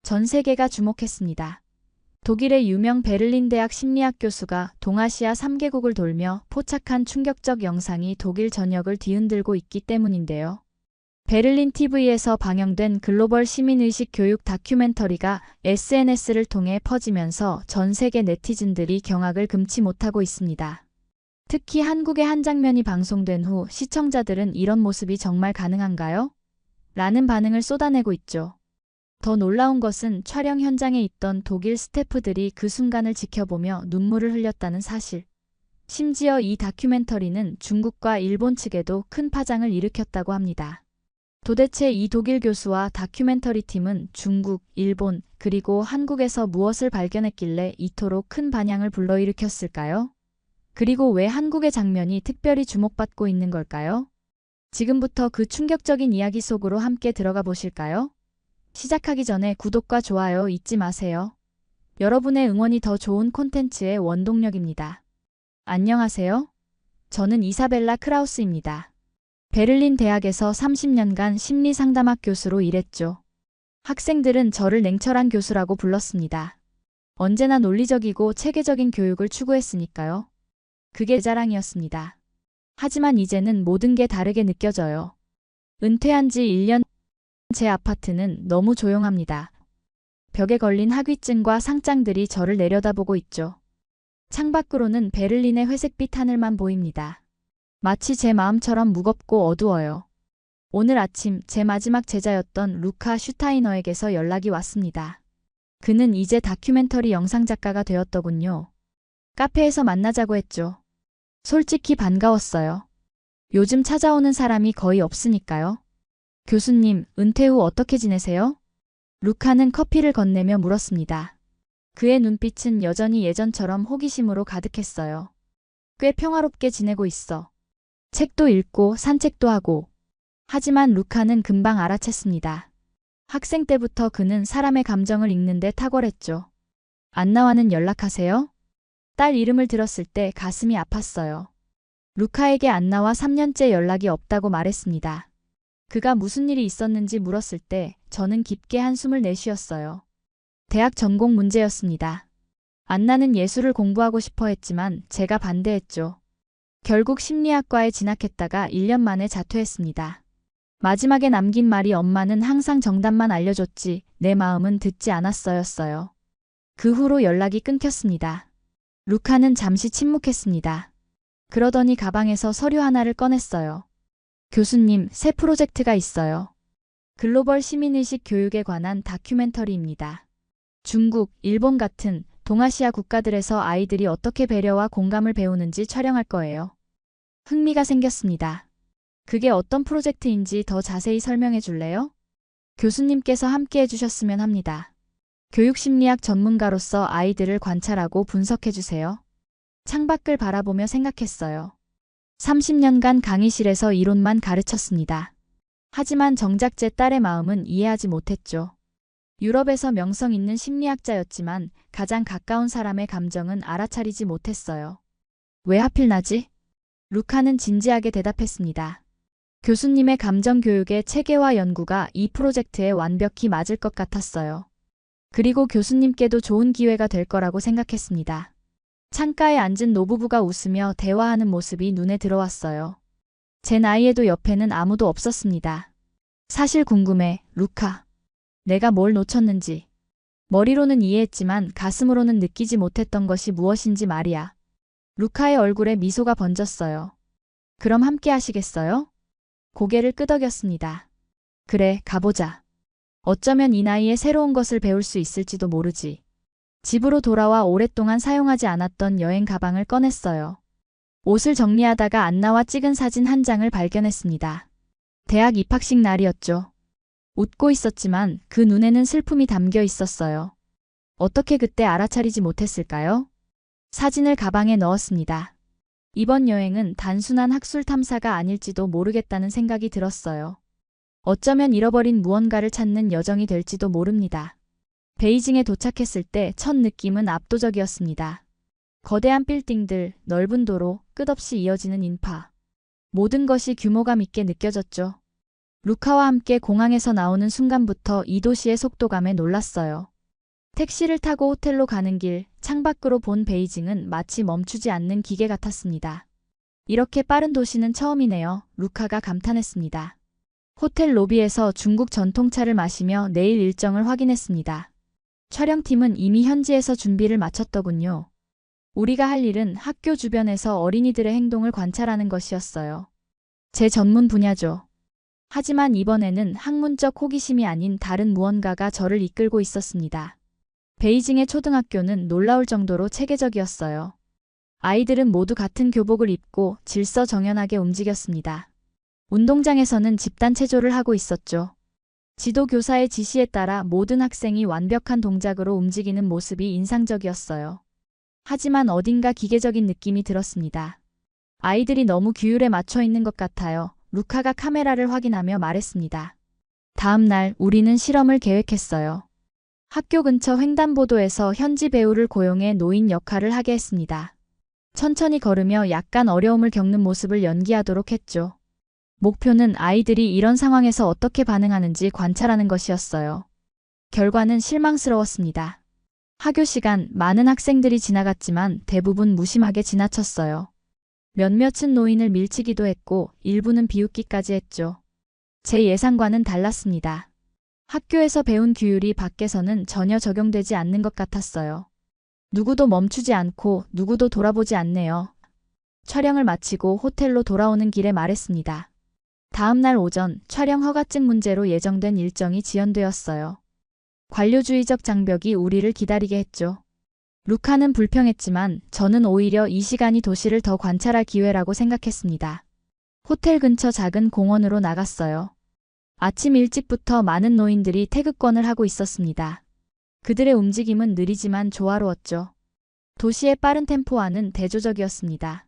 전 세계가 주목했습니다. 독일의 유명 베를린 대학 심리학 교수가 동아시아 3개국을 돌며 포착한 충격적 영상이 독일 전역을 뒤흔들고 있기 때문인데요. 베를린 TV에서 방영된 글로벌 시민의식 교육 다큐멘터리가 SNS를 통해 퍼지면서 전 세계 네티즌들이 경악을 금치 못하고 있습니다. 특히 한국의 한 장면이 방송된 후 시청자들은 이런 모습이 정말 가능한가요? 라는 반응을 쏟아내고 있죠. 더 놀라운 것은 촬영 현장에 있던 독일 스태프들이 그 순간을 지켜보며 눈물을 흘렸다는 사실. 심지어 이 다큐멘터리는 중국과 일본 측에도 큰 파장을 일으켰다고 합니다. 도대체 이 독일 교수와 다큐멘터리 팀은 중국, 일본, 그리고 한국에서 무엇을 발견했길래 이토록 큰 반향을 불러일으켰을까요? 그리고 왜 한국의 장면이 특별히 주목받고 있는 걸까요? 지금부터 그 충격적인 이야기 속으로 함께 들어가 보실까요? 시작하기 전에 구독과 좋아요 잊지 마세요. 여러분의 응원이 더 좋은 콘텐츠의 원동력입니다. 안녕하세요. 저는 이사벨라 크라우스입니다. 베를린 대학에서 30년간 심리상담학 교수로 일했죠. 학생들은 저를 냉철한 교수라고 불렀습니다. 언제나 논리적이고 체계적인 교육을 추구했으니까요. 그게 자랑이었습니다. 하지만 이제는 모든 게 다르게 느껴져요. 은퇴한 지 1년 제 아파트는 너무 조용합니다. 벽에 걸린 학위증과 상장들이 저를 내려다보고 있죠. 창밖으로는 베를린의 회색빛 하늘만 보입니다. 마치 제 마음처럼 무겁고 어두워요. 오늘 아침 제 마지막 제자였던 루카 슈타이너에게서 연락이 왔습니다. 그는 이제 다큐멘터리 영상작가가 되었더군요. 카페에서 만나자고 했죠. 솔직히 반가웠어요. 요즘 찾아오는 사람이 거의 없으니까요. 교수님, 은퇴 후 어떻게 지내세요? 루카는 커피를 건네며 물었습니다. 그의 눈빛은 여전히 예전처럼 호기심으로 가득했어요. 꽤 평화롭게 지내고 있어. 책도 읽고 산책도 하고. 하지만 루카는 금방 알아챘습니다. 학생 때부터 그는 사람의 감정을 읽는 데 탁월했죠. 안나와는 연락하세요? 딸 이름을 들었을 때 가슴이 아팠어요. 루카에게 안나와 3년째 연락이 없다고 말했습니다. 그가 무슨 일이 있었는지 물었을 때 저는 깊게 한숨을 내쉬었어요. 대학 전공 문제였습니다. 안나는 예술을 공부하고 싶어 했지만 제가 반대했죠. 결국 심리학과에 진학했다가 1년 만에 자퇴했습니다. 마지막에 남긴 말이 엄마는 항상 정답만 알려줬지 내 마음은 듣지 않았어였어요. 그 후로 연락이 끊겼습니다. 루카는 잠시 침묵했습니다. 그러더니 가방에서 서류 하나를 꺼냈어요. 교수님, 새 프로젝트가 있어요. 글로벌 시민의식 교육에 관한 다큐멘터리입니다. 중국, 일본 같은 동아시아 국가들에서 아이들이 어떻게 배려와 공감을 배우는지 촬영할 거예요. 흥미가 생겼습니다. 그게 어떤 프로젝트인지 더 자세히 설명해 줄래요? 교수님께서 함께 해주셨으면 합니다. 교육심리학 전문가로서 아이들을 관찰하고 분석해 주세요. 창밖을 바라보며 생각했어요. 30년간 강의실에서 이론만 가르쳤습니다. 하지만 정작 제 딸의 마음은 이해하지 못했죠. 유럽에서 명성 있는 심리학자였지만 가장 가까운 사람의 감정은 알아차리지 못했어요. 왜 하필 나지? 루카는 진지하게 대답했습니다. 교수님의 감정교육의 체계와 연구가 이 프로젝트에 완벽히 맞을 것 같았어요. 그리고 교수님께도 좋은 기회가 될 거라고 생각했습니다. 창가에 앉은 노부부가 웃으며 대화하는 모습이 눈에 들어왔어요. 제 나이에도 옆에는 아무도 없었습니다. 사실 궁금해, 루카. 내가 뭘 놓쳤는지. 머리로는 이해했지만 가슴으로는 느끼지 못했던 것이 무엇인지 말이야. 루카의 얼굴에 미소가 번졌어요. 그럼 함께 하시겠어요? 고개를 끄덕였습니다. 그래, 가보자. 어쩌면 이 나이에 새로운 것을 배울 수 있을지도 모르지. 집으로 돌아와 오랫동안 사용하지 않았던 여행 가방을 꺼냈어요. 옷을 정리하다가 안나와 찍은 사진 한 장을 발견했습니다. 대학 입학식 날이었죠. 웃고 있었지만 그 눈에는 슬픔이 담겨 있었어요. 어떻게 그때 알아차리지 못했을까요? 사진을 가방에 넣었습니다. 이번 여행은 단순한 학술 탐사가 아닐지도 모르겠다는 생각이 들었어요. 어쩌면 잃어버린 무언가를 찾는 여정이 될지도 모릅니다. 베이징에 도착했을 때 첫 느낌은 압도적이었습니다. 거대한 빌딩들, 넓은 도로, 끝없이 이어지는 인파. 모든 것이 규모감 있게 느껴졌죠. 루카와 함께 공항에서 나오는 순간부터 이 도시의 속도감에 놀랐어요. 택시를 타고 호텔로 가는 길, 창밖으로 본 베이징은 마치 멈추지 않는 기계 같았습니다. 이렇게 빠른 도시는 처음이네요. 루카가 감탄했습니다. 호텔 로비에서 중국 전통차를 마시며 내일 일정을 확인했습니다. 촬영팀은 이미 현지에서 준비를 마쳤더군요. 우리가 할 일은 학교 주변에서 어린이들의 행동을 관찰하는 것이었어요. 제 전문 분야죠. 하지만 이번에는 학문적 호기심이 아닌 다른 무언가가 저를 이끌고 있었습니다. 베이징의 초등학교는 놀라울 정도로 체계적이었어요. 아이들은 모두 같은 교복을 입고 질서정연하게 움직였습니다. 운동장에서는 집단 체조를 하고 있었죠. 지도교사의 지시에 따라 모든 학생이 완벽한 동작으로 움직이는 모습이 인상적이었어요. 하지만 어딘가 기계적인 느낌이 들었습니다. 아이들이 너무 규율에 맞춰 있는 것 같아요. 루카가 카메라를 확인하며 말했습니다. 다음 날 우리는 실험을 계획했어요. 학교 근처 횡단보도에서 현지 배우를 고용해 노인 역할을 하게 했습니다. 천천히 걸으며 약간 어려움을 겪는 모습을 연기하도록 했죠. 목표는 아이들이 이런 상황에서 어떻게 반응하는지 관찰하는 것이었어요. 결과는 실망스러웠습니다. 학교 시간 많은 학생들이 지나갔지만 대부분 무심하게 지나쳤어요. 몇몇은 노인을 밀치기도 했고 일부는 비웃기까지 했죠. 제 예상과는 달랐습니다. 학교에서 배운 규율이 밖에서는 전혀 적용되지 않는 것 같았어요. 누구도 멈추지 않고 누구도 돌아보지 않네요. 촬영을 마치고 호텔로 돌아오는 길에 말했습니다. 다음 날 오전 촬영 허가증 문제로 예정된 일정이 지연되었어요. 관료주의적 장벽이 우리를 기다리게 했죠. 루카는 불평했지만 저는 오히려 이 시간이 도시를 더 관찰할 기회라고 생각했습니다. 호텔 근처 작은 공원으로 나갔어요. 아침 일찍부터 많은 노인들이 태극권을 하고 있었습니다. 그들의 움직임은 느리지만 조화로웠죠. 도시의 빠른 템포와는 대조적이었습니다.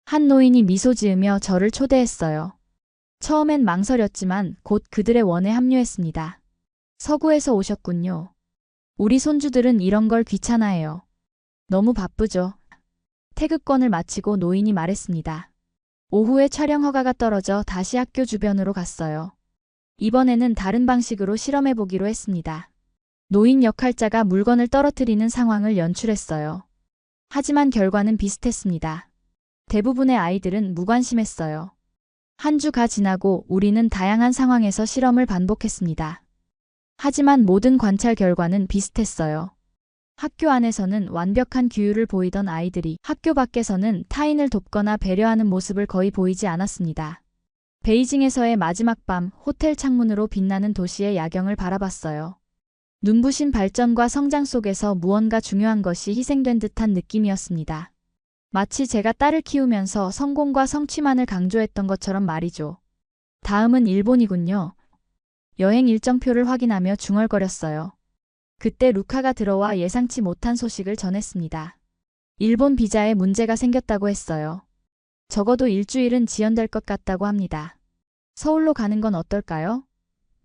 한 노인이 미소 지으며 저를 초대했어요. 처음엔 망설였지만 곧 그들의 원에 합류했습니다. 서구에서 오셨군요. 우리 손주들은 이런 걸 귀찮아해요. 너무 바쁘죠. 태극권을 마치고 노인이 말했습니다. 오후에 촬영 허가가 떨어져 다시 학교 주변으로 갔어요. 이번에는 다른 방식으로 실험해보기로 했습니다. 노인 역할자가 물건을 떨어뜨리는 상황을 연출했어요. 하지만 결과는 비슷했습니다. 대부분의 아이들은 무관심했어요. 한 주가 지나고 우리는 다양한 상황에서 실험을 반복했습니다. 하지만 모든 관찰 결과는 비슷했어요. 학교 안에서는 완벽한 규율을 보이던 아이들이 학교 밖에서는 타인을 돕거나 배려하는 모습을 거의 보이지 않았습니다. 베이징에서의 마지막 밤, 호텔 창문으로 빛나는 도시의 야경을 바라봤어요. 눈부신 발전과 성장 속에서 무언가 중요한 것이 희생된 듯한 느낌이었습니다. 마치 제가 딸을 키우면서 성공과 성취만을 강조했던 것처럼 말이죠. 다음은 일본이군요. 여행 일정표를 확인하며 중얼거렸어요. 그때 루카가 들어와 예상치 못한 소식을 전했습니다. 일본 비자에 문제가 생겼다고 했어요. 적어도 일주일은 지연될 것 같다고 합니다. 서울로 가는 건 어떨까요?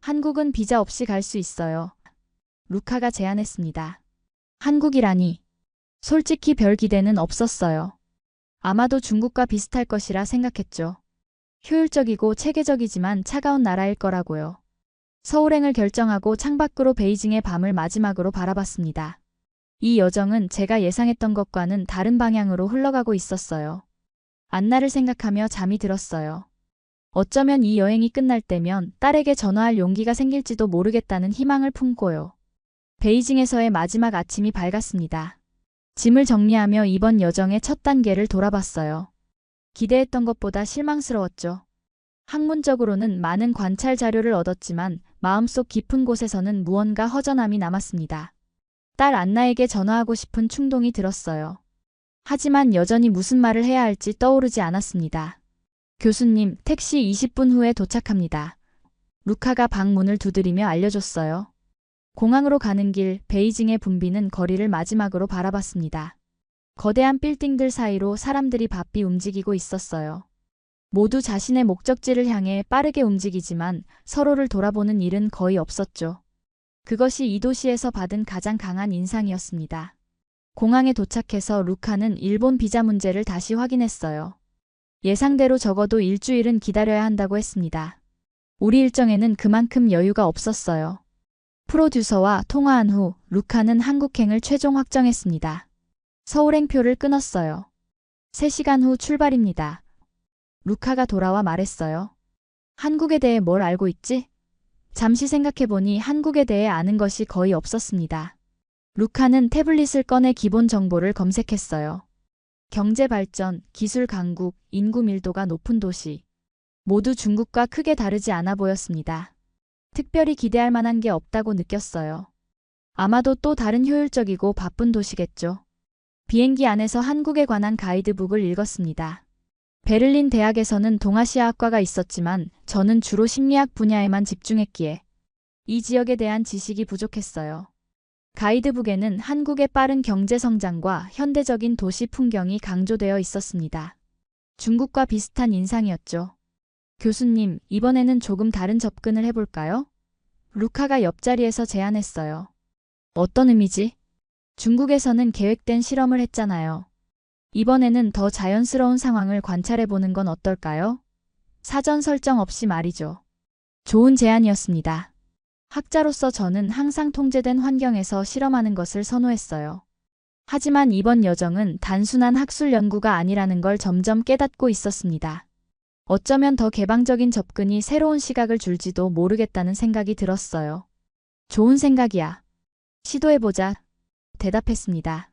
한국은 비자 없이 갈 수 있어요. 루카가 제안했습니다. 한국이라니. 솔직히 별 기대는 없었어요. 아마도 중국과 비슷할 것이라 생각했죠. 효율적이고 체계적이지만 차가운 나라일 거라고요. 서울행을 결정하고 창밖으로 베이징의 밤을 마지막으로 바라봤습니다. 이 여정은 제가 예상했던 것과는 다른 방향으로 흘러가고 있었어요. 안나를 생각하며 잠이 들었어요. 어쩌면 이 여행이 끝날 때면 딸에게 전화할 용기가 생길지도 모르겠다는 희망을 품고요. 베이징에서의 마지막 아침이 밝았습니다. 짐을 정리하며 이번 여정의 첫 단계를 돌아봤어요. 기대했던 것보다 실망스러웠죠. 학문적으로는 많은 관찰 자료를 얻었지만 마음속 깊은 곳에서는 무언가 허전함이 남았습니다. 딸 안나에게 전화하고 싶은 충동이 들었어요. 하지만 여전히 무슨 말을 해야 할지 떠오르지 않았습니다. 교수님, 택시 20분 후에 도착합니다. 루카가 방 문을 두드리며 알려줬어요. 공항으로 가는 길, 베이징의 붐비는 거리를 마지막으로 바라봤습니다. 거대한 빌딩들 사이로 사람들이 바삐 움직이고 있었어요. 모두 자신의 목적지를 향해 빠르게 움직이지만 서로를 돌아보는 일은 거의 없었죠. 그것이 이 도시에서 받은 가장 강한 인상이었습니다. 공항에 도착해서 루카는 일본 비자 문제를 다시 확인했어요. 예상대로 적어도 일주일은 기다려야 한다고 했습니다. 우리 일정에는 그만큼 여유가 없었어요. 프로듀서와 통화한 후 루카는 한국행을 최종 확정했습니다. 서울행표를 끊었어요. 3시간 후 출발입니다. 루카가 돌아와 말했어요. 한국에 대해 뭘 알고 있지? 잠시 생각해보니 한국에 대해 아는 것이 거의 없었습니다. 루카는 태블릿을 꺼내 기본 정보를 검색했어요. 경제 발전, 기술 강국, 인구 밀도가 높은 도시. 모두 중국과 크게 다르지 않아 보였습니다. 특별히 기대할 만한 게 없다고 느꼈어요. 아마도 또 다른 효율적이고 바쁜 도시겠죠. 비행기 안에서 한국에 관한 가이드북을 읽었습니다. 베를린 대학에서는 동아시아학과가 있었지만 저는 주로 심리학 분야에만 집중했기에 이 지역에 대한 지식이 부족했어요. 가이드북에는 한국의 빠른 경제 성장과 현대적인 도시 풍경이 강조되어 있었습니다. 중국과 비슷한 인상이었죠. 교수님, 이번에는 조금 다른 접근을 해볼까요? 루카가 옆자리에서 제안했어요. 어떤 의미지? 중국에서는 계획된 실험을 했잖아요. 이번에는 더 자연스러운 상황을 관찰해보는 건 어떨까요? 사전 설정 없이 말이죠. 좋은 제안이었습니다. 학자로서 저는 항상 통제된 환경에서 실험하는 것을 선호했어요. 하지만 이번 여정은 단순한 학술 연구가 아니라는 걸 점점 깨닫고 있었습니다. 어쩌면 더 개방적인 접근이 새로운 시각을 줄지도 모르겠다는 생각이 들었어요. 좋은 생각이야. 시도해보자. 대답했습니다.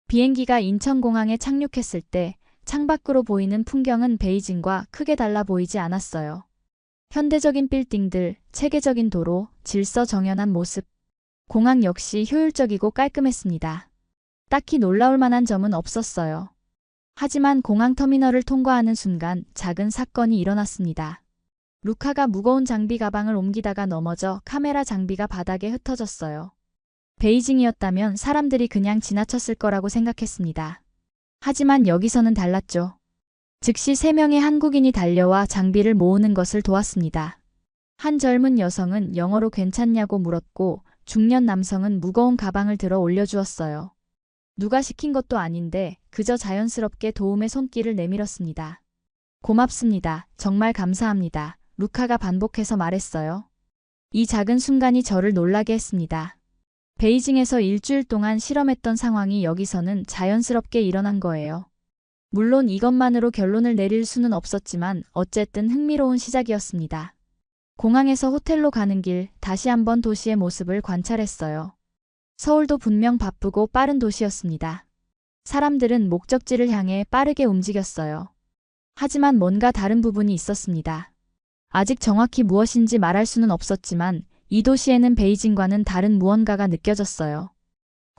비행기가 인천공항에 착륙했을 때 창밖으로 보이는 풍경은 베이징과 크게 달라 보이지 않았어요. 현대적인 빌딩들, 체계적인 도로, 질서 정연한 모습. 공항 역시 효율적이고 깔끔했습니다. 딱히 놀라울 만한 점은 없었어요. 하지만 공항 터미널을 통과하는 순간 작은 사건이 일어났습니다. 루카가 무거운 장비 가방을 옮기다가 넘어져 카메라 장비가 바닥에 흩어졌어요. 베이징이었다면 사람들이 그냥 지나쳤을 거라고 생각했습니다. 하지만 여기서는 달랐죠. 즉시 3명의 한국인이 달려와 장비를 모으는 것을 도왔습니다. 한 젊은 여성은 영어로 괜찮냐고 물었고 중년 남성은 무거운 가방을 들어 올려주었어요. 누가 시킨 것도 아닌데 그저 자연스럽게 도움의 손길을 내밀었습니다. 고맙습니다. 정말 감사합니다. 루카가 반복해서 말했어요. 이 작은 순간이 저를 놀라게 했습니다. 베이징에서 일주일 동안 실험했던 상황이 여기서는 자연스럽게 일어난 거예요. 물론 이것만으로 결론을 내릴 수는 없었지만 어쨌든 흥미로운 시작이었습니다. 공항에서 호텔로 가는 길 다시 한번 도시의 모습을 관찰했어요. 서울도 분명 바쁘고 빠른 도시였습니다. 사람들은 목적지를 향해 빠르게 움직였어요. 하지만 뭔가 다른 부분이 있었습니다. 아직 정확히 무엇인지 말할 수는 없었지만 이 도시에는 베이징과는 다른 무언가가 느껴졌어요.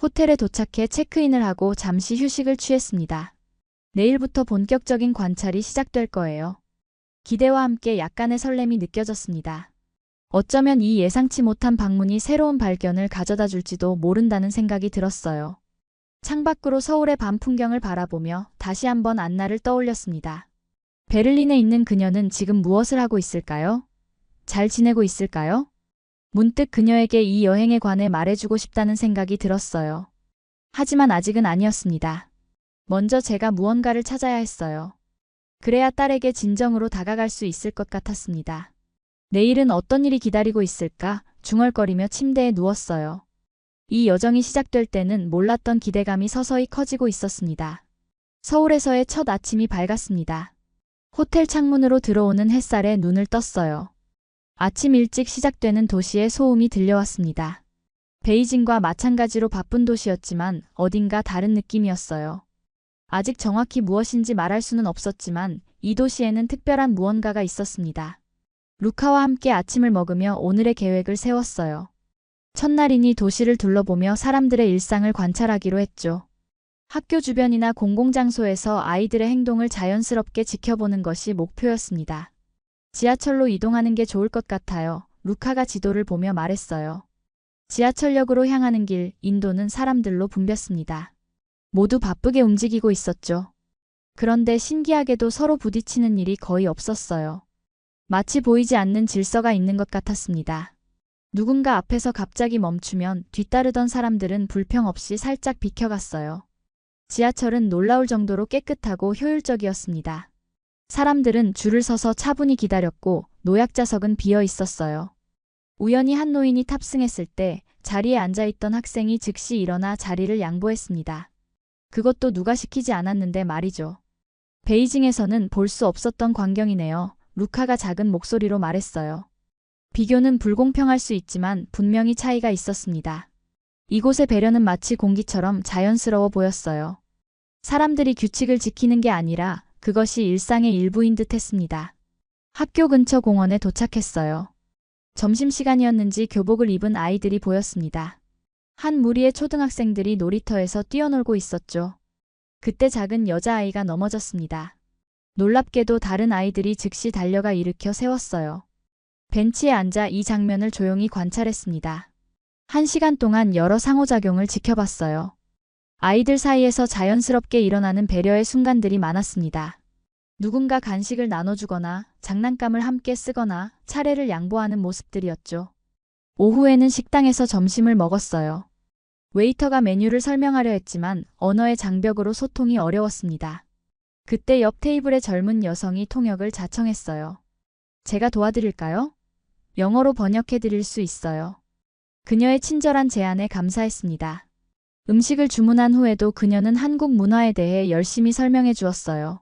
호텔에 도착해 체크인을 하고 잠시 휴식을 취했습니다. 내일부터 본격적인 관찰이 시작될 거예요. 기대와 함께 약간의 설렘이 느껴졌습니다. 어쩌면 이 예상치 못한 방문이 새로운 발견을 가져다 줄지도 모른다는 생각이 들었어요. 창밖으로 서울의 밤 풍경을 바라보며 다시 한번 안나를 떠올렸습니다. 베를린에 있는 그녀는 지금 무엇을 하고 있을까요? 잘 지내고 있을까요? 문득 그녀에게 이 여행에 관해 말해주고 싶다는 생각이 들었어요. 하지만 아직은 아니었습니다. 먼저 제가 무언가를 찾아야 했어요. 그래야 딸에게 진정으로 다가갈 수 있을 것 같았습니다. 내일은 어떤 일이 기다리고 있을까 중얼거리며 침대에 누웠어요. 이 여정이 시작될 때는 몰랐던 기대감이 서서히 커지고 있었습니다. 서울에서의 첫 아침이 밝았습니다. 호텔 창문으로 들어오는 햇살에 눈을 떴어요. 아침 일찍 시작되는 도시의 소음이 들려왔습니다. 베이징과 마찬가지로 바쁜 도시였지만 어딘가 다른 느낌이었어요. 아직 정확히 무엇인지 말할 수는 없었지만 이 도시에는 특별한 무언가가 있었습니다. 루카와 함께 아침을 먹으며 오늘의 계획을 세웠어요. 첫날이니 도시를 둘러보며 사람들의 일상을 관찰하기로 했죠. 학교 주변이나 공공장소에서 아이들의 행동을 자연스럽게 지켜보는 것이 목표였습니다. 지하철로 이동하는 게 좋을 것 같아요. 루카가 지도를 보며 말했어요. 지하철역으로 향하는 길, 인도는 사람들로 붐볐습니다. 모두 바쁘게 움직이고 있었죠. 그런데 신기하게도 서로 부딪히는 일이 거의 없었어요. 마치 보이지 않는 질서가 있는 것 같았습니다. 누군가 앞에서 갑자기 멈추면 뒤따르던 사람들은 불평 없이 살짝 비켜갔어요. 지하철은 놀라울 정도로 깨끗하고 효율적이었습니다. 사람들은 줄을 서서 차분히 기다렸고 노약 좌석은 비어 있었어요. 우연히 한 노인이 탑승했을 때 자리에 앉아있던 학생이 즉시 일어나 자리를 양보했습니다. 그것도 누가 시키지 않았는데 말이죠. 베이징에서는 볼 수 없었던 광경이네요. 루카가 작은 목소리로 말했어요. 비교는 불공평할 수 있지만 분명히 차이가 있었습니다. 이곳의 배려는 마치 공기처럼 자연스러워 보였어요. 사람들이 규칙을 지키는 게 아니라 그것이 일상의 일부인 듯 했습니다. 학교 근처 공원에 도착했어요. 점심시간이었는지 교복을 입은 아이들이 보였습니다. 한 무리의 초등학생들이 놀이터에서 뛰어놀고 있었죠. 그때 작은 여자아이가 넘어졌습니다. 놀랍게도 다른 아이들이 즉시 달려가 일으켜 세웠어요. 벤치에 앉아 이 장면을 조용히 관찰했습니다. 1시간 동안 여러 상호작용을 지켜봤어요. 아이들 사이에서 자연스럽게 일어나는 배려의 순간들이 많았습니다. 누군가 간식을 나눠주거나 장난감을 함께 쓰거나 차례를 양보하는 모습들이었죠. 오후에는 식당에서 점심을 먹었어요. 웨이터가 메뉴를 설명하려 했지만 언어의 장벽으로 소통이 어려웠습니다. 그때 옆 테이블의 젊은 여성이 통역을 자청했어요. 제가 도와드릴까요? 영어로 번역해 드릴 수 있어요. 그녀의 친절한 제안에 감사했습니다. 음식을 주문한 후에도 그녀는 한국 문화에 대해 열심히 설명해 주었어요.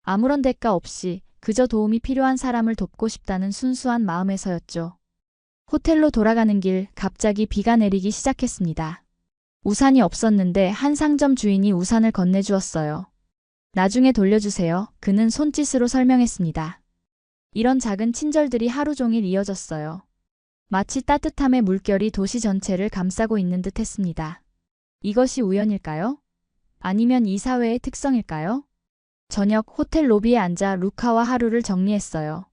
아무런 대가 없이 그저 도움이 필요한 사람을 돕고 싶다는 순수한 마음에서였죠. 호텔로 돌아가는 길 갑자기 비가 내리기 시작했습니다. 우산이 없었는데 한 상점 주인이 우산을 건네주었어요. 나중에 돌려주세요. 그는 손짓으로 설명했습니다. 이런 작은 친절들이 하루 종일 이어졌어요. 마치 따뜻함의 물결이 도시 전체를 감싸고 있는 듯 했습니다. 이것이 우연일까요? 아니면 이 사회의 특성일까요? 저녁 호텔 로비에 앉아 루카와 하루를 정리했어요.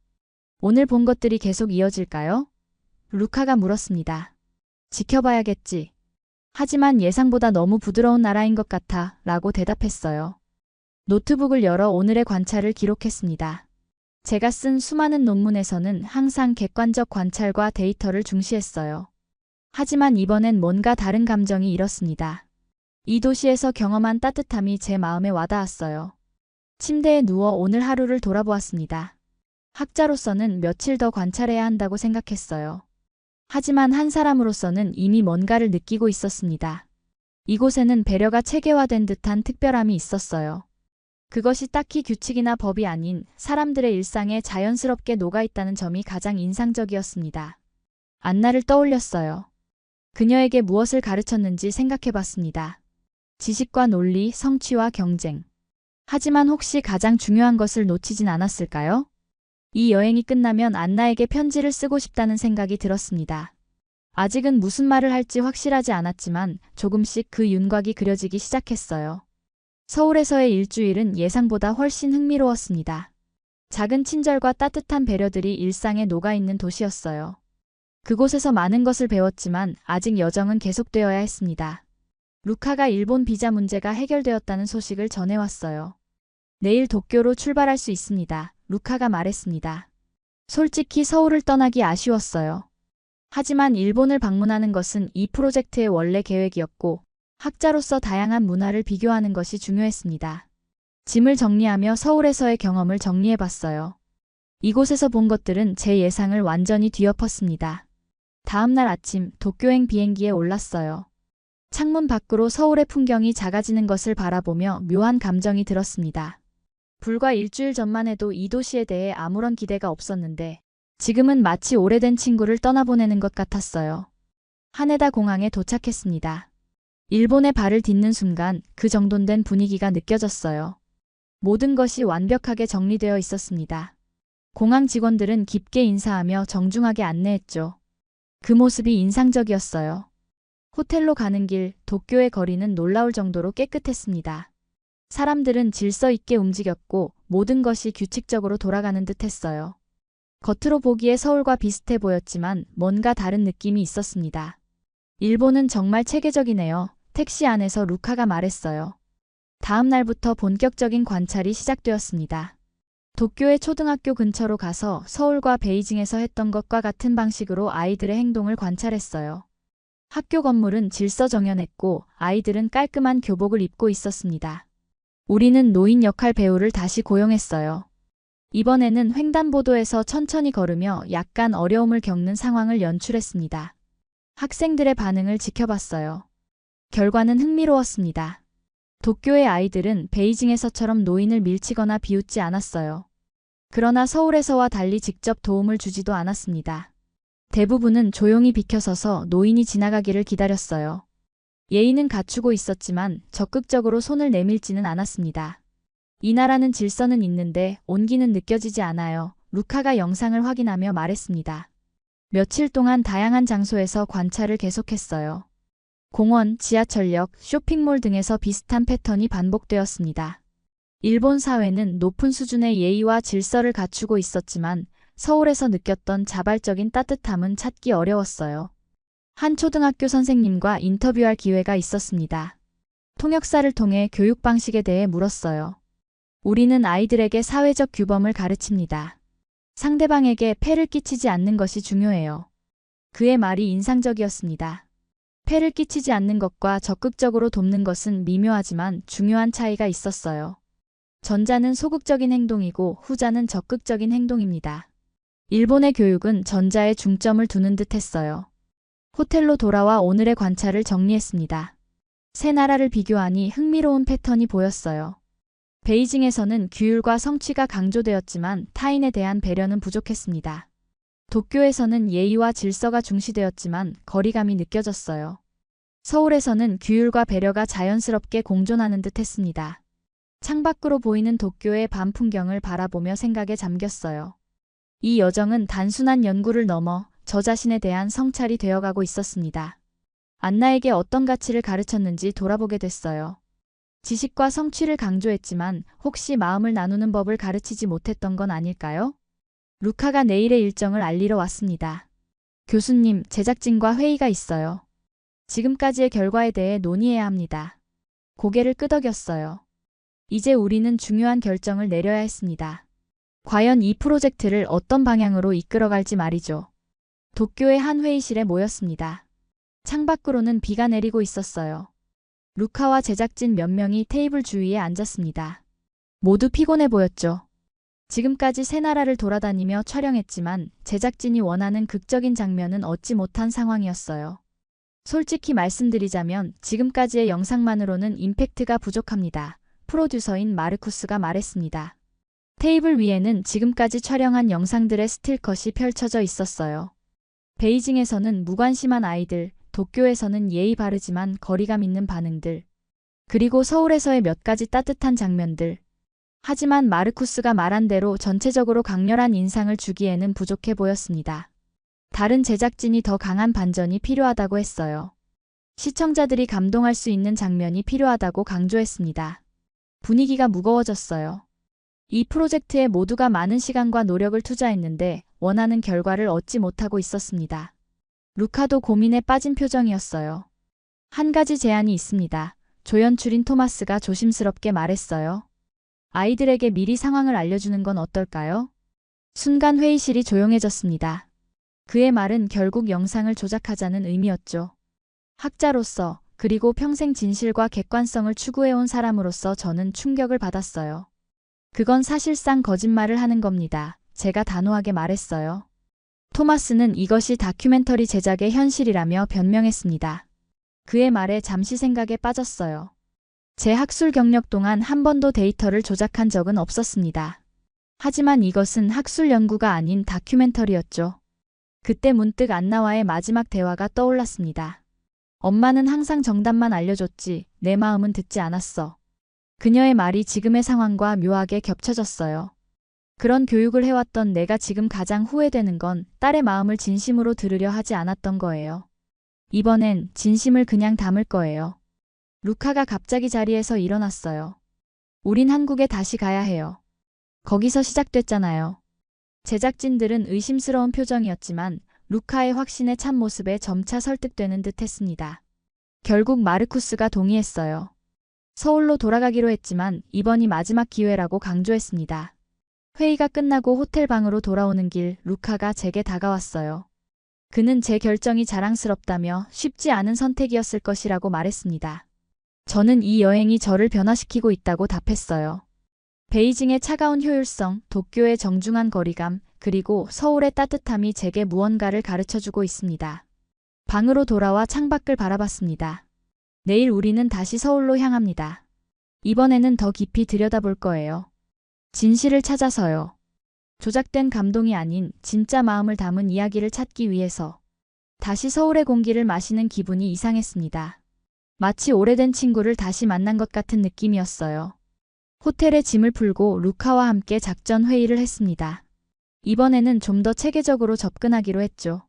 오늘 본 것들이 계속 이어질까요? 루카가 물었습니다. 지켜봐야겠지. 하지만 예상보다 너무 부드러운 나라인 것 같아 라고 대답했어요. 노트북을 열어 오늘의 관찰을 기록했습니다. 제가 쓴 수많은 논문에서는 항상 객관적 관찰과 데이터를 중시했어요. 하지만 이번엔 뭔가 다른 감정이 일었습니다. 이 도시에서 경험한 따뜻함이 제 마음에 와닿았어요. 침대에 누워 오늘 하루를 돌아보았습니다. 학자로서는 며칠 더 관찰해야 한다고 생각했어요. 하지만 한 사람으로서는 이미 뭔가를 느끼고 있었습니다. 이곳에는 배려가 체계화된 듯한 특별함이 있었어요. 그것이 딱히 규칙이나 법이 아닌 사람들의 일상에 자연스럽게 녹아있다는 점이 가장 인상적이었습니다. 안나를 떠올렸어요. 그녀에게 무엇을 가르쳤는지 생각해봤습니다. 지식과 논리, 성취와 경쟁. 하지만 혹시 가장 중요한 것을 놓치진 않았을까요? 이 여행이 끝나면 안나에게 편지를 쓰고 싶다는 생각이 들었습니다. 아직은 무슨 말을 할지 확실하지 않았지만 조금씩 그 윤곽이 그려지기 시작했어요. 서울에서의 일주일은 예상보다 훨씬 흥미로웠습니다. 작은 친절과 따뜻한 배려들이 일상에 녹아있는 도시였어요. 그곳에서 많은 것을 배웠지만 아직 여정은 계속되어야 했습니다. 루카가 일본 비자 문제가 해결되었다는 소식을 전해왔어요. 내일 도쿄로 출발할 수 있습니다. 루카가 말했습니다. 솔직히 서울을 떠나기 아쉬웠어요. 하지만 일본을 방문하는 것은 이 프로젝트의 원래 계획이었고 학자로서 다양한 문화를 비교하는 것이 중요했습니다. 짐을 정리하며 서울에서의 경험을 정리해봤어요. 이곳에서 본 것들은 제 예상을 완전히 뒤엎었습니다. 다음 날 아침 도쿄행 비행기에 올랐어요. 창문 밖으로 서울의 풍경이 작아지는 것을 바라보며 묘한 감정이 들었습니다. 불과 일주일 전만 해도 이 도시에 대해 아무런 기대가 없었는데 지금은 마치 오래된 친구를 떠나보내는 것 같았어요. 하네다 공항에 도착했습니다. 일본에 발을 딛는 순간 그 정돈된 분위기가 느껴졌어요. 모든 것이 완벽하게 정리되어 있었습니다. 공항 직원들은 깊게 인사하며 정중하게 안내했죠. 그 모습이 인상적이었어요. 호텔로 가는 길, 도쿄의 거리는 놀라울 정도로 깨끗했습니다. 사람들은 질서 있게 움직였고 모든 것이 규칙적으로 돌아가는 듯 했어요. 겉으로 보기에 서울과 비슷해 보였지만 뭔가 다른 느낌이 있었습니다. 일본은 정말 체계적이네요. 택시 안에서 루카가 말했어요. 다음 날부터 본격적인 관찰이 시작되었습니다. 도쿄의 초등학교 근처로 가서 서울과 베이징에서 했던 것과 같은 방식으로 아이들의 행동을 관찰했어요. 학교 건물은 질서정연했고 아이들은 깔끔한 교복을 입고 있었습니다. 우리는 노인 역할 배우를 다시 고용했어요. 이번에는 횡단보도에서 천천히 걸으며 약간 어려움을 겪는 상황을 연출했습니다. 학생들의 반응을 지켜봤어요. 결과는 흥미로웠습니다. 도쿄의 아이들은 베이징에서처럼 노인을 밀치거나 비웃지 않았어요. 그러나 서울에서와 달리 직접 도움을 주지도 않았습니다. 대부분은 조용히 비켜서서 노인이 지나가기를 기다렸어요. 예의는 갖추고 있었지만 적극적으로 손을 내밀지는 않았습니다. 이 나라는 질서는 있는데 온기는 느껴지지 않아요. 루카가 영상을 확인하며 말했습니다. 며칠 동안 다양한 장소에서 관찰을 계속했어요. 공원, 지하철역, 쇼핑몰 등에서 비슷한 패턴이 반복되었습니다. 일본 사회는 높은 수준의 예의와 질서를 갖추고 있었지만 서울에서 느꼈던 자발적인 따뜻함은 찾기 어려웠어요. 한 초등학교 선생님과 인터뷰할 기회가 있었습니다. 통역사를 통해 교육 방식에 대해 물었어요. 우리는 아이들에게 사회적 규범을 가르칩니다. 상대방에게 폐를 끼치지 않는 것이 중요해요. 그의 말이 인상적이었습니다. 폐를 끼치지 않는 것과 적극적으로 돕는 것은 미묘하지만 중요한 차이가 있었어요. 전자는 소극적인 행동이고 후자는 적극적인 행동입니다. 일본의 교육은 전자에 중점을 두는 듯 했어요. 호텔로 돌아와 오늘의 관찰을 정리했습니다. 세 나라를 비교하니 흥미로운 패턴이 보였어요. 베이징에서는 규율과 성취가 강조되었지만 타인에 대한 배려는 부족했습니다. 도쿄에서는 예의와 질서가 중시되었지만 거리감이 느껴졌어요. 서울에서는 규율과 배려가 자연스럽게 공존하는 듯 했습니다. 창밖으로 보이는 도쿄의 밤 풍경을 바라보며 생각에 잠겼어요. 이 여정은 단순한 연구를 넘어 저 자신에 대한 성찰이 되어가고 있었습니다. 안나에게 어떤 가치를 가르쳤는지 돌아보게 됐어요. 지식과 성취를 강조했지만 혹시 마음을 나누는 법을 가르치지 못했던 건 아닐까요? 루카가 내일의 일정을 알리러 왔습니다. 교수님, 제작진과 회의가 있어요. 지금까지의 결과에 대해 논의해야 합니다. 고개를 끄덕였어요. 이제 우리는 중요한 결정을 내려야 했습니다. 과연 이 프로젝트를 어떤 방향으로 이끌어갈지 말이죠. 도쿄의 한 회의실에 모였습니다. 창밖으로는 비가 내리고 있었어요. 루카와 제작진 몇 명이 테이블 주위에 앉았습니다. 모두 피곤해 보였죠. 지금까지 세 나라를 돌아다니며 촬영했지만 제작진이 원하는 극적인 장면은 얻지 못한 상황이었어요. 솔직히 말씀드리자면 지금까지의 영상만으로는 임팩트가 부족합니다. 프로듀서인 마르쿠스가 말했습니다. 테이블 위에는 지금까지 촬영한 영상들의 스틸컷이 펼쳐져 있었어요. 베이징에서는 무관심한 아이들, 도쿄에서는 예의 바르지만 거리감 있는 반응들, 그리고 서울에서의 몇 가지 따뜻한 장면들. 하지만 마르쿠스가 말한 대로 전체적으로 강렬한 인상을 주기에는 부족해 보였습니다. 다른 제작진이 더 강한 반전이 필요하다고 했어요. 시청자들이 감동할 수 있는 장면이 필요하다고 강조했습니다. 분위기가 무거워졌어요. 이 프로젝트에 모두가 많은 시간과 노력을 투자했는데 원하는 결과를 얻지 못하고 있었습니다. 루카도 고민에 빠진 표정이었어요. 한 가지 제안이 있습니다. 조연출인 토마스가 조심스럽게 말했어요. 아이들에게 미리 상황을 알려주는 건 어떨까요? 순간 회의실이 조용해졌습니다. 그의 말은 결국 영상을 조작하자는 의미였죠. 학자로서 그리고 평생 진실과 객관성을 추구해온 사람으로서 저는 충격을 받았어요. 그건 사실상 거짓말을 하는 겁니다. 제가 단호하게 말했어요. 토마스는 이것이 다큐멘터리 제작의 현실이라며 변명했습니다. 그의 말에 잠시 생각에 빠졌어요. 제 학술 경력 동안 한 번도 데이터를 조작한 적은 없었습니다. 하지만 이것은 학술 연구가 아닌 다큐멘터리였죠. 그때 문득 안나와의 마지막 대화가 떠올랐습니다. 엄마는 항상 정답만 알려줬지 내 마음은 듣지 않았어. 그녀의 말이 지금의 상황과 묘하게 겹쳐졌어요. 그런 교육을 해왔던 내가 지금 가장 후회되는 건 딸의 마음을 진심으로 들으려 하지 않았던 거예요. 이번엔 진심을 그냥 담을 거예요. 루카가 갑자기 자리에서 일어났어요. 우린 한국에 다시 가야 해요. 거기서 시작됐잖아요. 제작진들은 의심스러운 표정이었지만 루카의 확신에 찬 모습에 점차 설득되는 듯 했습니다. 결국 마르쿠스가 동의했어요. 서울로 돌아가기로 했지만 이번이 마지막 기회라고 강조했습니다. 회의가 끝나고 호텔 방으로 돌아오는 길 루카가 제게 다가왔어요. 그는 제 결정이 자랑스럽다며 쉽지 않은 선택이었을 것이라고 말했습니다. 저는 이 여행이 저를 변화시키고 있다고 답했어요. 베이징의 차가운 효율성, 도쿄의 정중한 거리감, 그리고 서울의 따뜻함이 제게 무언가를 가르쳐주고 있습니다. 방으로 돌아와 창밖을 바라봤습니다. 내일 우리는 다시 서울로 향합니다. 이번에는 더 깊이 들여다볼 거예요. 진실을 찾아서요. 조작된 감동이 아닌 진짜 마음을 담은 이야기를 찾기 위해서. 다시 서울의 공기를 마시는 기분이 이상했습니다. 마치 오래된 친구를 다시 만난 것 같은 느낌이었어요. 호텔에 짐을 풀고 루카와 함께 작전 회의를 했습니다. 이번에는 좀 더 체계적으로 접근하기로 했죠.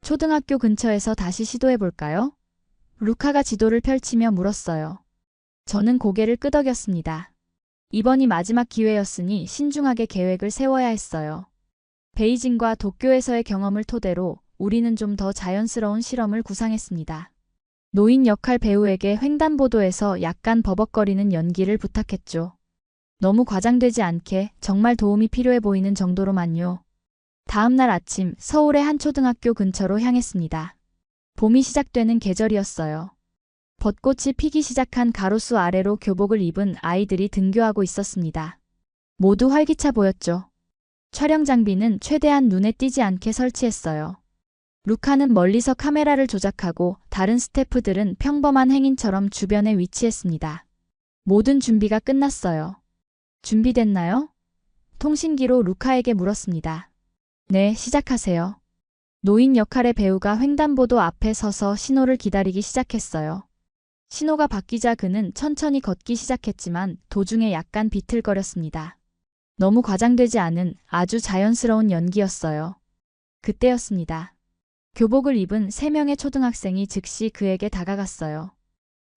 초등학교 근처에서 다시 시도해볼까요? 루카가 지도를 펼치며 물었어요. 저는 고개를 끄덕였습니다. 이번이 마지막 기회였으니 신중하게 계획을 세워야 했어요. 베이징과 도쿄에서의 경험을 토대로 우리는 좀 더 자연스러운 실험을 구상했습니다. 노인 역할 배우에게 횡단보도에서 약간 버벅거리는 연기를 부탁했죠. 너무 과장되지 않게 정말 도움이 필요해 보이는 정도로만요. 다음 날 아침 서울의 한 초등학교 근처로 향했습니다. 봄이 시작되는 계절이었어요. 벚꽃이 피기 시작한 가로수 아래로 교복을 입은 아이들이 등교하고 있었습니다. 모두 활기차 보였죠. 촬영 장비는 최대한 눈에 띄지 않게 설치했어요. 루카는 멀리서 카메라를 조작하고 다른 스태프들은 평범한 행인처럼 주변에 위치했습니다. 모든 준비가 끝났어요. 준비됐나요? 통신기로 루카에게 물었습니다. 네, 시작하세요. 노인 역할의 배우가 횡단보도 앞에 서서 신호를 기다리기 시작했어요. 신호가 바뀌자 그는 천천히 걷기 시작했지만 도중에 약간 비틀거렸습니다. 너무 과장되지 않은 아주 자연스러운 연기였어요. 그때였습니다. 교복을 입은 3명의 초등학생이 즉시 그에게 다가갔어요.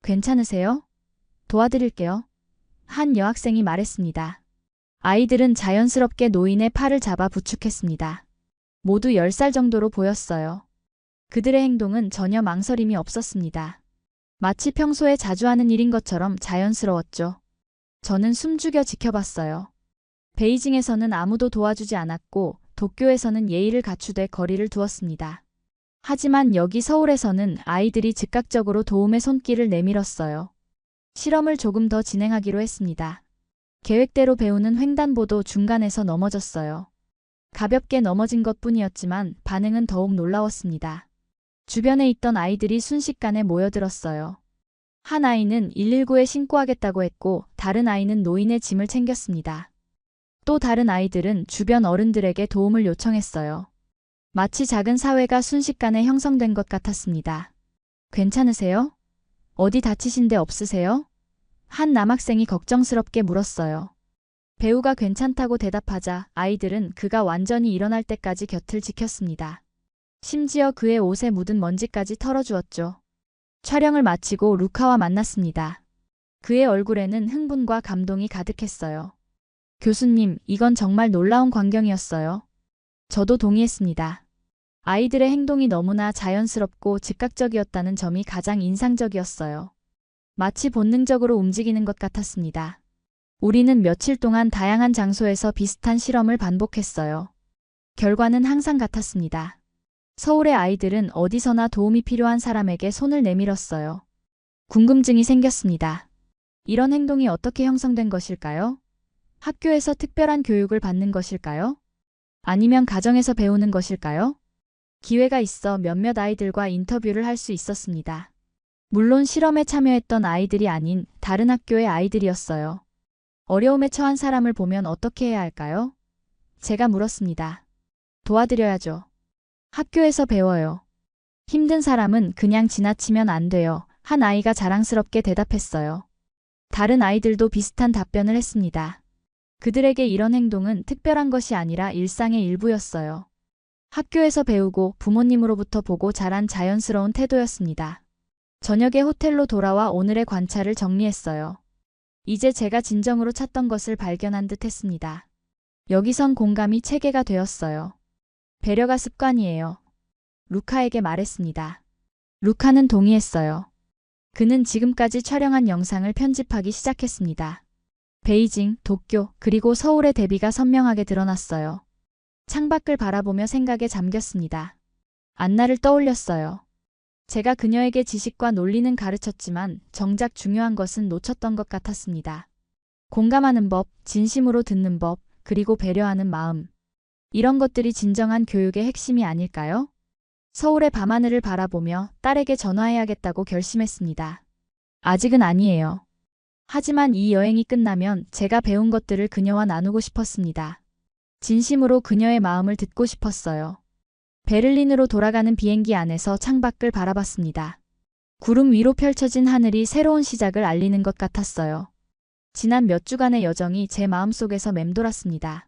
괜찮으세요? 도와드릴게요. 한 여학생이 말했습니다. 아이들은 자연스럽게 노인의 팔을 잡아 부축했습니다. 모두 10살 정도로 보였어요. 그들의 행동은 전혀 망설임이 없었습니다. 마치 평소에 자주 하는 일인 것처럼 자연스러웠죠. 저는 숨죽여 지켜봤어요. 베이징에서는 아무도 도와주지 않았고 도쿄에서는 예의를 갖추되 거리를 두었습니다. 하지만 여기 서울에서는 아이들이 즉각적으로 도움의 손길을 내밀었어요. 실험을 조금 더 진행하기로 했습니다. 계획대로 배우는 횡단보도 중간에서 넘어졌어요. 가볍게 넘어진 것뿐이었지만 반응은 더욱 놀라웠습니다. 주변에 있던 아이들이 순식간에 모여들었어요. 한 아이는 119에 신고하겠다고 했고 다른 아이는 노인의 짐을 챙겼습니다. 또 다른 아이들은 주변 어른들에게 도움을 요청했어요. 마치 작은 사회가 순식간에 형성된 것 같았습니다. 괜찮으세요? 어디 다치신 데 없으세요? 한 남학생이 걱정스럽게 물었어요. 배우가 괜찮다고 대답하자 아이들은 그가 완전히 일어날 때까지 곁을 지켰습니다. 심지어 그의 옷에 묻은 먼지까지 털어주었죠. 촬영을 마치고 루카와 만났습니다. 그의 얼굴에는 흥분과 감동이 가득했어요. 교수님, 이건 정말 놀라운 광경이었어요. 저도 동의했습니다. 아이들의 행동이 너무나 자연스럽고 즉각적이었다는 점이 가장 인상적이었어요. 마치 본능적으로 움직이는 것 같았습니다. 우리는 며칠 동안 다양한 장소에서 비슷한 실험을 반복했어요. 결과는 항상 같았습니다. 서울의 아이들은 어디서나 도움이 필요한 사람에게 손을 내밀었어요. 궁금증이 생겼습니다. 이런 행동이 어떻게 형성된 것일까요? 학교에서 특별한 교육을 받는 것일까요? 아니면 가정에서 배우는 것일까요? 기회가 있어 몇몇 아이들과 인터뷰를 할 수 있었습니다. 물론 실험에 참여했던 아이들이 아닌 다른 학교의 아이들이었어요. 어려움에 처한 사람을 보면 어떻게 해야 할까요? 제가 물었습니다. 도와드려야죠. 학교에서 배워요. 힘든 사람은 그냥 지나치면 안 돼요. 한 아이가 자랑스럽게 대답했어요. 다른 아이들도 비슷한 답변을 했습니다. 그들에게 이런 행동은 특별한 것이 아니라 일상의 일부였어요. 학교에서 배우고 부모님으로부터 보고 자란 자연스러운 태도였습니다. 저녁에 호텔로 돌아와 오늘의 관찰을 정리했어요. 이제 제가 진정으로 찾던 것을 발견한 듯 했습니다. 여기선 공감이 체계가 되었어요. 배려가 습관이에요. 루카에게 말했습니다. 루카는 동의했어요. 그는 지금까지 촬영한 영상을 편집하기 시작했습니다. 베이징, 도쿄, 그리고 서울의 대비가 선명하게 드러났어요. 창밖을 바라보며 생각에 잠겼습니다. 안나를 떠올렸어요. 제가 그녀에게 지식과 논리는 가르쳤지만 정작 중요한 것은 놓쳤던 것 같았습니다. 공감하는 법, 진심으로 듣는 법, 그리고 배려하는 마음. 이런 것들이 진정한 교육의 핵심이 아닐까요? 서울의 밤하늘을 바라보며 딸에게 전화해야겠다고 결심했습니다. 아직은 아니에요. 하지만 이 여행이 끝나면 제가 배운 것들을 그녀와 나누고 싶었습니다. 진심으로 그녀의 마음을 듣고 싶었어요. 베를린으로 돌아가는 비행기 안에서 창밖을 바라봤습니다. 구름 위로 펼쳐진 하늘이 새로운 시작을 알리는 것 같았어요. 지난 몇 주간의 여정이 제 마음속에서 맴돌았습니다.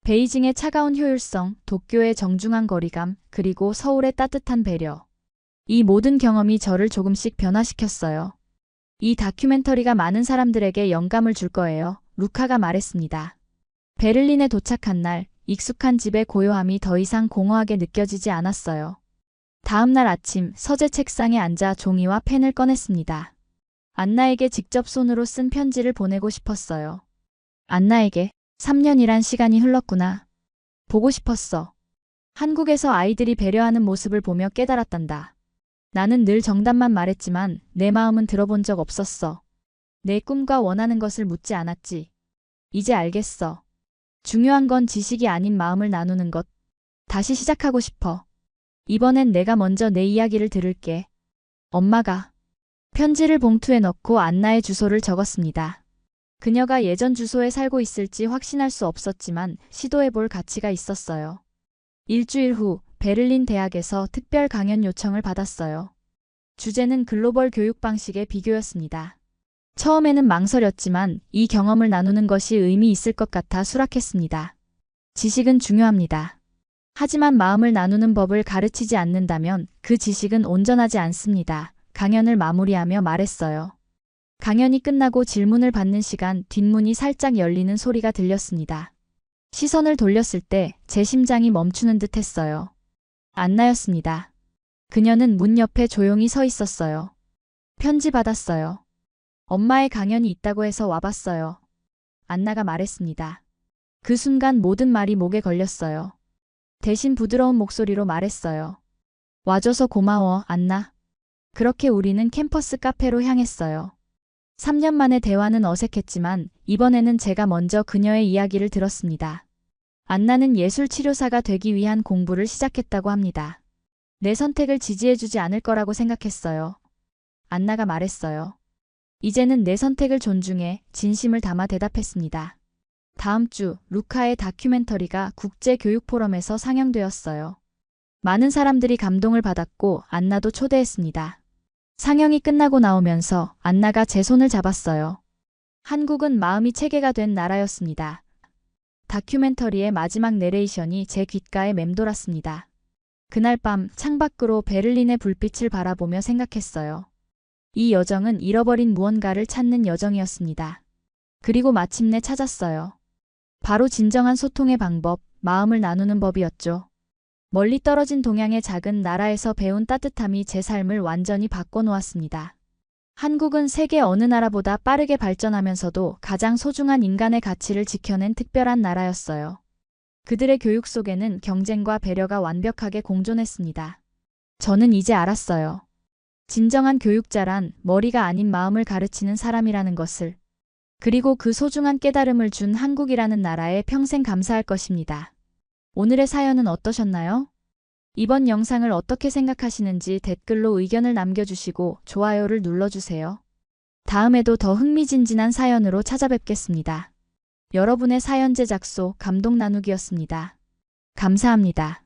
베이징의 차가운 효율성, 도쿄의 정중한 거리감, 그리고 서울의 따뜻한 배려. 이 모든 경험이 저를 조금씩 변화시켰어요. 이 다큐멘터리가 많은 사람들에게 영감을 줄 거예요. 루카가 말했습니다. 베를린에 도착한 날, 익숙한 집의 고요함이 더 이상 공허하게 느껴지지 않았어요. 다음 날 아침 서재 책상에 앉아 종이와 펜을 꺼냈습니다. 안나에게 직접 손으로 쓴 편지를 보내고 싶었어요. 안나에게 3년이란 시간이 흘렀구나. 보고 싶었어. 한국에서 아이들이 배려하는 모습을 보며 깨달았단다. 나는 늘 정답만 말했지만 내 마음은 들어본 적 없었어. 내 꿈과 원하는 것을 묻지 않았지. 이제 알겠어. 중요한 건 지식이 아닌 마음을 나누는 것. 다시 시작하고 싶어. 이번엔 내가 먼저 내 이야기를 들을게. 엄마가. 편지를 봉투에 넣고 안나의 주소를 적었습니다. 그녀가 예전 주소에 살고 있을지 확신할 수 없었지만 시도해볼 가치가 있었어요. 일주일 후 베를린 대학에서 특별 강연 요청을 받았어요. 주제는 글로벌 교육 방식의 비교였습니다. 처음에는 망설였지만 이 경험을 나누는 것이 의미 있을 것 같아 수락했습니다. 지식은 중요합니다. 하지만 마음을 나누는 법을 가르치지 않는다면 그 지식은 온전하지 않습니다. 강연을 마무리하며 말했어요. 강연이 끝나고 질문을 받는 시간 뒷문이 살짝 열리는 소리가 들렸습니다. 시선을 돌렸을 때 제 심장이 멈추는 듯 했어요. 안나였습니다. 그녀는 문 옆에 조용히 서 있었어요. 편지 받았어요. 엄마의 강연이 있다고 해서 와봤어요. 안나가 말했습니다. 그 순간 모든 말이 목에 걸렸어요. 대신 부드러운 목소리로 말했어요. 와줘서 고마워, 안나. 그렇게 우리는 캠퍼스 카페로 향했어요. 3년 만의 대화는 어색했지만 이번에는 제가 먼저 그녀의 이야기를 들었습니다. 안나는 예술치료사가 되기 위한 공부를 시작했다고 합니다. 내 선택을 지지해주지 않을 거라고 생각했어요. 안나가 말했어요. 이제는 내 선택을 존중해 진심을 담아 대답했습니다. 다음 주 루카의 다큐멘터리가 국제교육포럼에서 상영되었어요. 많은 사람들이 감동을 받았고 안나도 초대했습니다. 상영이 끝나고 나오면서 안나가 제 손을 잡았어요. 한국은 마음이 체계가 된 나라였습니다. 다큐멘터리의 마지막 내레이션이 제 귓가에 맴돌았습니다. 그날 밤 창밖으로 베를린의 불빛을 바라보며 생각했어요. 이 여정은 잃어버린 무언가를 찾는 여정이었습니다. 그리고 마침내 찾았어요. 바로 진정한 소통의 방법, 마음을 나누는 법이었죠. 멀리 떨어진 동양의 작은 나라에서 배운 따뜻함이 제 삶을 완전히 바꿔놓았습니다. 한국은 세계 어느 나라보다 빠르게 발전하면서도 가장 소중한 인간의 가치를 지켜낸 특별한 나라였어요. 그들의 교육 속에는 경쟁과 배려가 완벽하게 공존했습니다. 저는 이제 알았어요. 진정한 교육자란 머리가 아닌 마음을 가르치는 사람이라는 것을. 그리고 그 소중한 깨달음을 준 한국이라는 나라에 평생 감사할 것입니다. 오늘의 사연은 어떠셨나요? 이번 영상을 어떻게 생각하시는지 댓글로 의견을 남겨주시고 좋아요를 눌러주세요. 다음에도 더 흥미진진한 사연으로 찾아뵙겠습니다. 여러분의 사연 제작소 감동 나누기였습니다. 감사합니다.